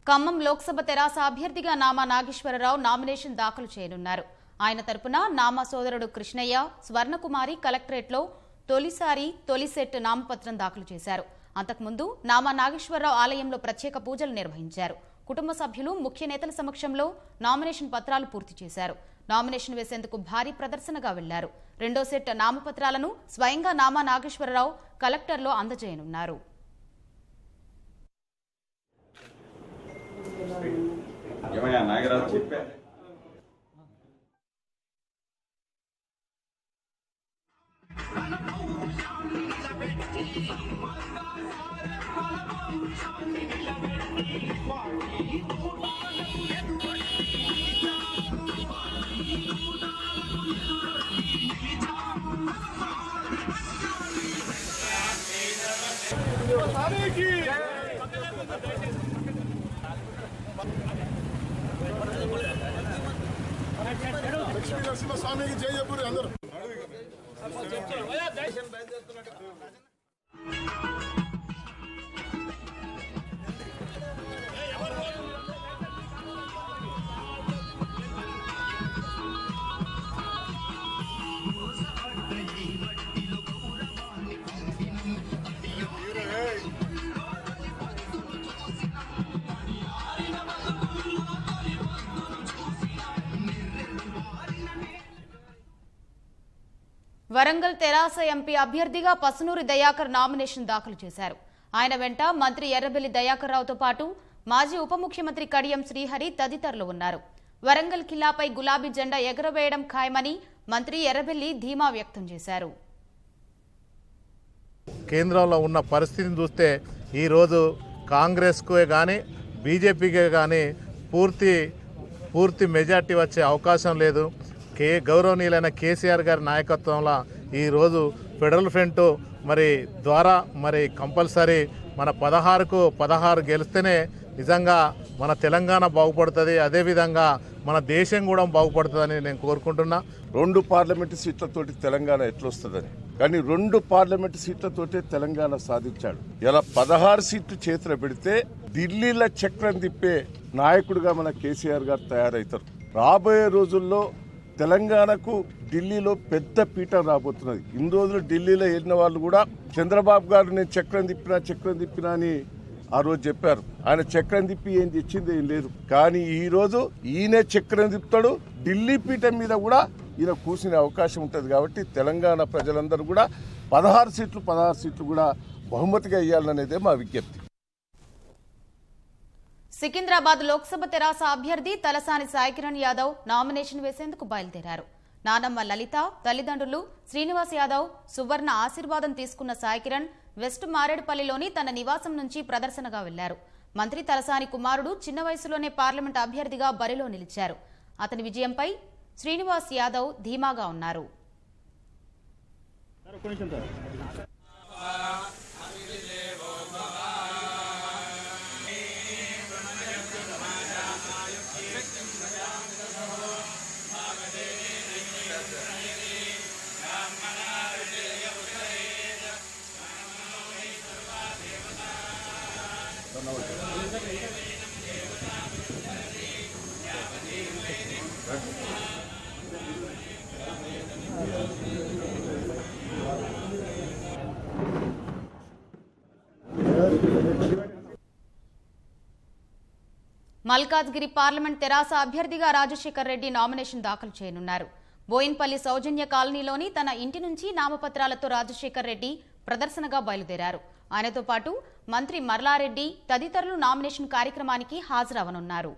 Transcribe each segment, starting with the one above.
ఖమ్మం లోక్సభ తెరాస అభ్యర్థిగా నామా నాగేశ్వరరావు నామినేషన్ దాఖలు చేయనున్నారు. ఆయన తరపున నామా సోదరుడు కృష్ణయ్య, స్వర్ణకుమారి కలెక్టరేట్లో తొలి సెట్ నామపత్రం దాఖలు చేశారు. అంతకుముందు నామా నాగేశ్వరరావు ఆలయంలో ప్రత్యేక పూజలు నిర్వహించారు. కుటుంబ సభ్యులు, ముఖ్య నేతల సమక్షంలో నామినేషన్ పత్రాలు పూర్తి చేశారు. నామినేషన్ వేసేందుకు భారీ ప్రదర్శనగా వెళ్లారు. రెండో సెట్ నామపత్రాలను స్వయంగా నామా నాగేశ్వరరావు కలెక్టర్లో అందజేయనున్నారు. స్వామికి జై చెప్పు అందరూ. వరంగల్ తెరాస ఎంపీ అభ్యర్థిగా పసునూరి దయాకర్ నామినేషన్ దాఖలు చేశారు. ఆయన వెంట మంత్రి ఎర్రబెల్లి దయాకర్ రావుతో పాటు మాజీ ఉప ముఖ్యమంత్రి కడియం శ్రీహరి తదితరులు ఉన్నారు. వరంగల్ ఖిల్లాపై గులాబీ జెండా ఎగరవేయడం ఖాయమని మంత్రి ఎర్రబెల్లి ధీమా వ్యక్తం చేశారు. కేంద్రంలో ఉన్న పరిస్థితిని చూస్తే ఈరోజు కాంగ్రెస్కు కానీ బీజేపీకే కానీ పూర్తి మెజార్టీ వచ్చే అవకాశం లేదు. గౌరవనీయులైన కేసీఆర్ గారి నాయకత్వంలో ఈరోజు ఫెడరల్ ఫ్రంట్ ద్వారా కంపల్సరీ మన 16కు 16 గెలిస్తేనే నిజంగా మన తెలంగాణ బాగుపడుతుంది, అదేవిధంగా మన దేశం కూడా బాగుపడుతుందని నేను కోరుకుంటున్నా. 2 పార్లమెంటు సీట్లతోటి తెలంగాణ ఎట్లొస్తుందని, కానీ 2 పార్లమెంటు సీట్లతోటే తెలంగాణ సాధించాడు. ఇలా 16 సీట్లు చేతిలో పెడితే ఢిల్లీలో చక్రం తిప్పే నాయకుడిగా మన కేసీఆర్ గారు తయారవుతారు. రాబోయే రోజుల్లో తెలంగాణకు ఢిల్లీలో పెద్ద పీఠం రాబోతున్నది. ఇన్ని రోజులు ఢిల్లీలో వెళ్ళిన వాళ్ళు కూడా చంద్రబాబు గారు నేను చక్రం తిప్పినా అని ఆ రోజు చెప్పారు. ఆయన చక్రం తిప్పి ఏం తెచ్చింది ఏం లేదు. కానీ ఈ రోజు ఈయనే చక్రం తిప్పుతాడు. ఢిల్లీ పీఠం మీద కూడా ఈయన కూర్చునే అవకాశం ఉంటుంది. కాబట్టి తెలంగాణ ప్రజలందరూ కూడా 16 సీట్లు కూడా బహుమతిగా ఇవ్వాలనేదే మా విజ్ఞప్తి. సికింద్రాబాద్ లోక్సభ తెరాస అభ్యర్థి తలసాని సాయికిరణ్ యాదవ్ నామినేషన్ వేసేందుకు బయలుదేరారు. నానమ్మ లలిత, తల్లిదండ్రులు శ్రీనివాస్ యాదవ్, సువర్ణ ఆశీర్వాదం తీసుకున్న సాయికిరణ్ వెస్ట్ మారేడుపల్లిలోని తన నివాసం నుంచి ప్రదర్శనగా వెళ్లారు. మంత్రి తలసాని కుమారుడు చిన్న వయసులోనే పార్లమెంట్ అభ్యర్థిగా బరిలో నిలిచారు. అతని విజయంపై శ్రీనివాస్ యాదవ్ ధీమాగా ఉన్నారు. మల్కాజ్గిరి పార్లమెంట్ తెరాస అభ్యర్థిగా రాజశేఖర్ రెడ్డి నామినేషన్ దాఖలు చేయనున్నారు. బోయిన్పల్లి సౌజన్య కాలనీలోని తన ఇంటి నుంచి నామపత్రాలతో రాజశేఖర్ రెడ్డి ప్రదర్శనగా బయలుదేరారు. ఆయనతో పాటు మంత్రి మర్లారెడ్డి తదితరులు నామినేషన్ కార్యక్రమానికి హాజరవనున్నారు.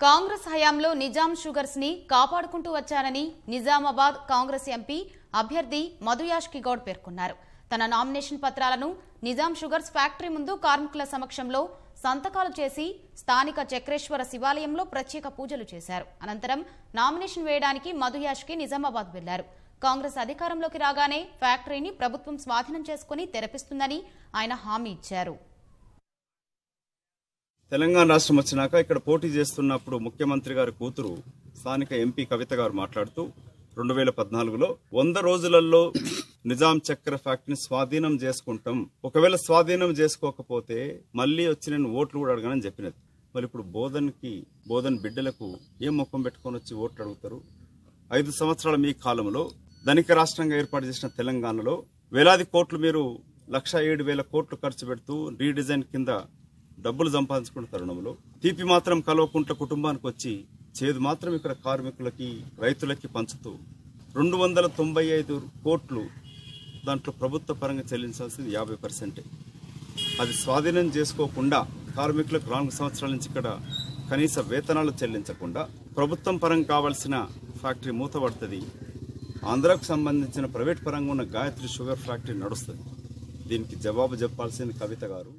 కాంగ్రెస్ హయాంలో నిజాం షుగర్స్ ని కాపాడుకుంటూ వచ్చారని నిజామాబాద్ కాంగ్రెస్ ఎంపీ అభ్యర్థి మధుయాష్కి గౌడ్ పేర్కొన్నారు. తన నామినేషన్ పత్రాలను నిజాం షుగర్స్ ఫ్యాక్టరీ ముందు కార్మికుల సమక్షంలో సంతకాలు చేసి స్థానిక చక్రేశ్వర శివాలయంలో ప్రత్యేక పూజలు చేశారు. అనంతరం నామినేషన్ వేయడానికి మధుయాష్కి నిజామాబాద్ వెళ్లారు. కాంగ్రెస్ అధికారంలోకి రాగానే ఫ్యాక్టరీని ప్రభుత్వం స్వాధీనం చేసుకుని తెరపిస్తుందని ఆయన హామీ ఇచ్చారు. తెలంగాణ రాష్ట్రం వచ్చినాక ఇక్కడ పోటీ చేస్తున్నప్పుడు ముఖ్యమంత్రి గారి కూతురు స్థానిక ఎంపీ కవిత గారు మాట్లాడుతూ 2014లో 100 రోజులలో నిజాం చక్కెర ఫ్యాక్టరీని స్వాధీనం చేసుకుంటాం, ఒకవేళ స్వాధీనం చేసుకోకపోతే మళ్లీ వచ్చి నేను ఓట్లు కూడా అడగానని చెప్పినది. మరి ఇప్పుడు బోధన్ బిడ్డలకు ఏం ముఖం పెట్టుకొని వచ్చి ఓట్లు అడుగుతారు? 5 సంవత్సరాల మీ కాలంలో ధనిక రాష్ట్రంగా ఏర్పాటు చేసిన తెలంగాణలో వేలాది కోట్లు, మీరు 1,07,000 కోట్లు ఖర్చు పెడుతూ రీడిజైన్ కింద డబ్బులు సంపాదించుకున్న తరుణంలో తీపి మాత్రం కల్వకుంట్ల కుటుంబానికి వచ్చి చేదు మాత్రం ఇక్కడ కార్మికులకి రైతులకి పంచుతూ 295 కోట్లు దాంట్లో ప్రభుత్వ పరంగా చెల్లించాల్సింది 50%. అది స్వాధీనం చేసుకోకుండా కార్మికులకు 4 సంవత్సరాల నుంచి ఇక్కడ కనీస వేతనాలు చెల్లించకుండా ప్రభుత్వం పరంగా కావాల్సిన ఫ్యాక్టరీ మూతపడుతుంది. ఆంధ్రాకు సంబంధించిన ప్రైవేట్ పరంగా ఉన్న గాయత్రి షుగర్ ఫ్యాక్టరీ నడుస్తుంది. దీనికి జవాబు చెప్పాల్సింది కవిత గారు.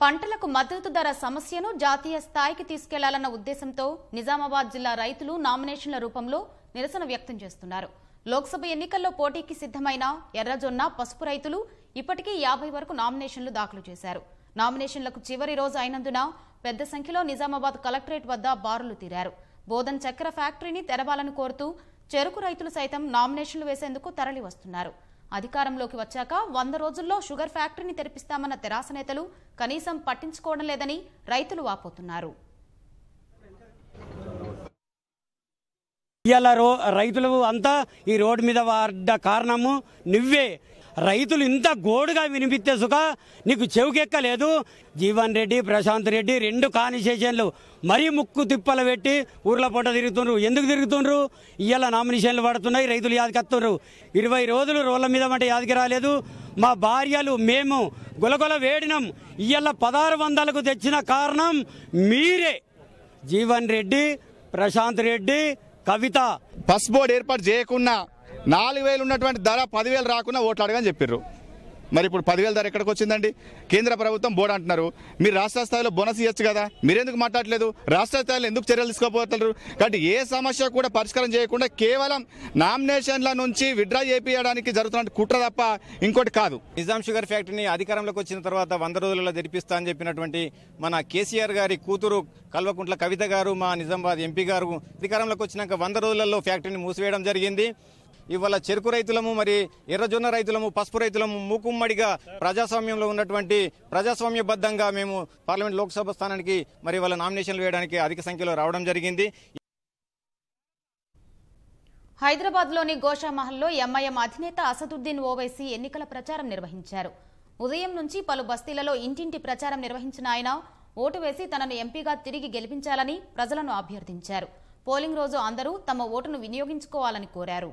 పంటలకు మద్దతు ధర సమస్యను జాతీయ స్థాయికి తీసుకెళ్లాలన్న ఉద్దేశంతో నిజామాబాద్ జిల్లా రైతులు నామినేషన్ల రూపంలో నిరసన వ్యక్తం చేస్తున్నారు. లోక్సభ ఎన్నికల్లో పోటీకి సిద్ధమైన ఎర్రజొన్న, పసుపు రైతులు ఇప్పటికీ 50 వరకు నామినేషన్లు దాఖలు చేశారు. నామినేషన్లకు చివరి రోజు అయినందున పెద్ద సంఖ్యలో నిజామాబాద్ కలెక్టరేట్ వద్ద బారులు తీరారు. బోధన్ చక్కెర ఫ్యాక్టరీని తెరవాలని కోరుతూ చెరుకు రైతులు సైతం నామినేషన్లు వేసేందుకు తరలి వస్తున్నారు. అధికారంలోకి వచ్చాక 100 రోజుల్లో షుగర్ ఫ్యాక్టరీని తెరిపిస్తామన్న తెరాస నేతలు కనీసం పట్టించుకోవడం లేదని రైతులు వాపోతున్నారు. రైతులు అంతా ఈ రోడ్డు మీద పడ్డ కారణము నువ్వే. రైతులు ఇంత గోడుగా వినిపిస్తే సుఖ నీకు చెవుకెక్కలేదు. జీవన్ రెడ్డి, ప్రశాంత్ రెడ్డి 2 కాన్స్టిట్యూషన్లు మరీ ముక్కు తిప్పలు పెట్టి ఊర్ల పొట్ట తిరుగుతుండ్రు. ఎందుకు తిరుగుతుండ్రు? ఇవాళ నామినేషన్లు పడుతున్నాయి, రైతులు యాదికత్తుండ్రు. 20 రోజులు రోడ్ల మీద అంటే యాదికి రాలేదు. మా భార్యలు మేము గొలగొల వేడినాం. ఇవాళ 1600కు తెచ్చిన కారణం మీరే. జీవన్ రెడ్డి, ప్రశాంత్ రెడ్డి, కవిత. పస్ బోర్డు ఏర్పాటు చేయకుండా 4,000 ఉన్నటువంటి ధర 10,000 రాకుండా ఓట్లు అడగని చెప్పారు. మరి ఇప్పుడు 10,000 ధర ఎక్కడికి వచ్చిందండి? కేంద్ర ప్రభుత్వం బోర్డు అంటున్నారు. మీరు రాష్ట్ర స్థాయిలో బోనస్ ఇవ్వచ్చు కదా, మీరెందుకు మాట్లాడలేదు? రాష్ట్ర స్థాయిలో ఎందుకు చర్యలు తీసుకోపోతున్నారు? కాబట్టి ఏ సమస్య కూడా పరిష్కారం చేయకుండా కేవలం నామినేషన్ల నుంచి విత్డ్రా చేయించడానికి జరుగుతున్న కుట్ర తప్ప ఇంకోటి కాదు. నిజాం షుగర్ ఫ్యాక్టరీని అధికారంలోకి వచ్చిన తర్వాత 100 రోజులలో తెరిపిస్తా అని చెప్పినటువంటి మన కేసీఆర్ గారి కూతురు కల్వకుంట్ల కవిత గారు, మా నిజామాబాద్ ఎంపీ గారు అధికారంలోకి వచ్చినాక 100 రోజులలో ఫ్యాక్టరీని మూసివేయడం జరిగింది. ఇవాళ చెరుకు రైతులము, మరి ఎర్రజొన్న రైతులము, పసుపు రైతులము మూకుమ్మడిగా ప్రజాస్వామ్యంలో ఉన్నటువంటి ప్రజాస్వామ్యబద్ధంగా మేము పార్లమెంట్ లోక్సభ స్థానానికి మరి ఇవాళ నామినేషన్లు వేయడానికి అధిక సంఖ్యలో రావడం జరిగింది. హైదరాబాద్లోని గోషామహల్లో ఎంఐఎం అధినేత అసదుద్దీన్ ఓవైసీ ఎన్నికల ప్రచారం నిర్వహించారు. ఉదయం నుంచి పలు బస్తీలలో ఇంటింటి ప్రచారం నిర్వహించిన ఆయన ఓటు వేసి తనను ఎంపీగా తిరిగి గెలిపించాలని ప్రజలను అభ్యర్థించారు. పోలింగ్ రోజు అందరూ తమ ఓటును వినియోగించుకోవాలని కోరారు.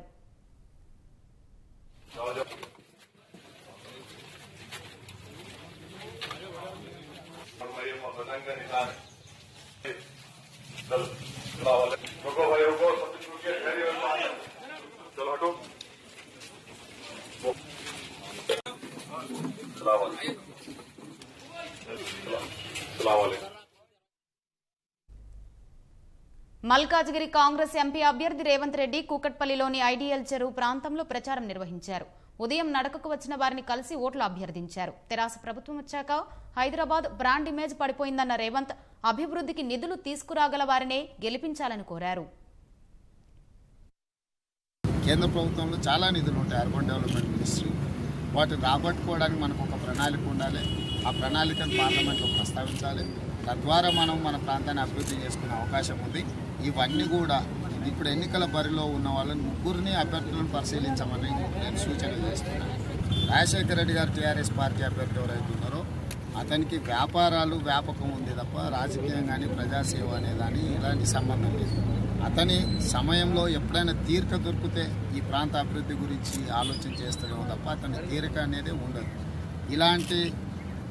మల్కాజ్గిరి కాంగ్రెస్ ఎంపీ అభ్యర్థి రేవంత్ రెడ్డి కూకట్పల్లిలోని ఐడియల్ చెరువు ప్రాంతంలో ప్రచారం నిర్వహించారు. ఉదయం నడకకు వచ్చిన వారిని కలిసి ఓట్లు అభ్యర్థించారు. తెరాస ప్రభుత్వం వచ్చాక హైదరాబాద్ బ్రాండ్ ఇమేజ్ పడిపోయిందన్న రేవంత్ అభివృద్ధికి నిధులు తీసుకురాగల వారినే గెలిపించాలని కోరారు. కేంద్ర ప్రభుత్వంలో చాలా నిధులు ఉంటాయి. అర్బన్ డెవలప్మెంట్ మినిస్ట్రీ వాటిని రాబట్టుకోవడానికి మనకు ఒక ప్రణాళిక ఉండాలి. ఆ ప్రణాళికను పార్లమెంట్లో ప్రస్తావించాలి. తద్వారా మనం మన ప్రాంతాన్ని అభివృద్ధి చేసుకునే అవకాశం ఉంది. ఇవన్నీ కూడా ఇప్పుడు ఎన్నికల బరిలో ఉన్న వాళ్ళని ముగ్గురిని అభ్యర్థులను పరిశీలించమని నేను సూచన చేస్తున్నాను. రాజశేఖర రెడ్డి గారు టీఆర్ఎస్ పార్టీ అభ్యర్థి ఎవరైతే ఉన్నారో అతనికి వ్యాపారాలు వ్యాపకం ఉంది తప్ప రాజకీయం కానీ ప్రజాసేవ అనేదాని ఇలాంటి సంబంధం లేదు. అతని సమయంలో ఎప్పుడైనా తీరిక దొరికితే ఈ ప్రాంత అభివృద్ధి గురించి ఆలోచన చేస్తాడేమో తప్ప అతని తీరిక అనేది ఉండదు. ఇలాంటి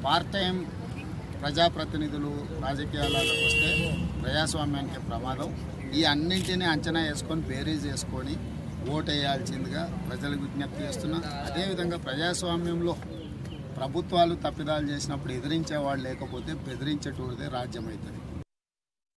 పార్ట్ టైం ప్రజాప్రతినిధులు రాజకీయాలకు వస్తే ప్రజాస్వామ్యానికి ప్రమాదం. ఈ అన్నింటినీ అంచనా వేసుకొని బేరీజ్ చేసుకొని ఓటేయాల్సిందిగా ప్రజలకు విజ్ఞప్తి చేస్తున్నాం. అదేవిధంగా ప్రజాస్వామ్యంలో ప్రభుత్వాలు తప్పిదాలు చేసినప్పుడు ఎదిరించే వాళ్ళు లేకపోతే బెదిరించేటోడిదే రాజ్యం అవుతుంది.